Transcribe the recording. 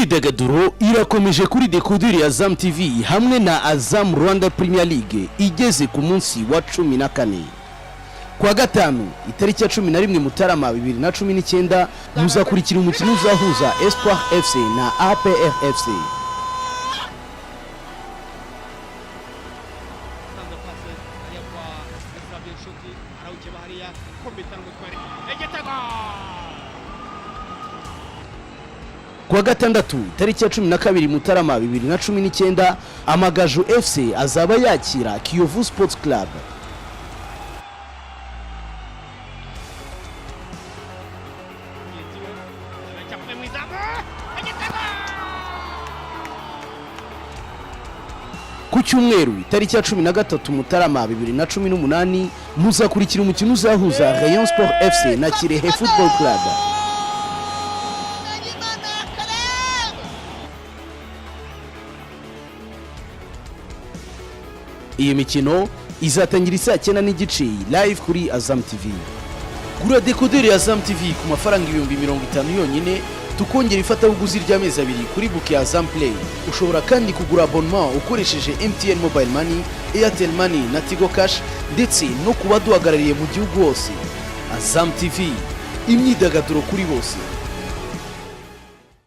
imyidagaduro irakomeje kuri dekoderi ya Azam TV hamwe na Azam Rwanda Premier League igeze ku munsi wa 14. Kwa gatanu itariki ya 11 Mutarama 2019 muzakurikira umukino uzahuza Espoir FC na APR FC. Kwa gatandatu itariki ya 12 Mutarama 2019 Amagaju FC azaba yakira Kiyovu Sports Club. Ku cyumweru itariki ya 13 Mutarama 2018 muzakurikira umukino uzahuza Rayon Sport FC na Kirehe Football Club. Iyi mikino izatangira saa 9 n'igice live kuri Azam TV. Gura dekoderi ya Azam TV ku mafaranga 50,000 yonyine, tukongera ifatabuguzi ry'amezi 2 kuri book ya Azam Play. Ushobora kandi kugura abonnement ukoresheje MTN Mobile Money, Airtel Money na Tigo Cash ndetse no kuba duhagarariye mu gihugu hose. Azam TV, imyidagaduro kuri bose.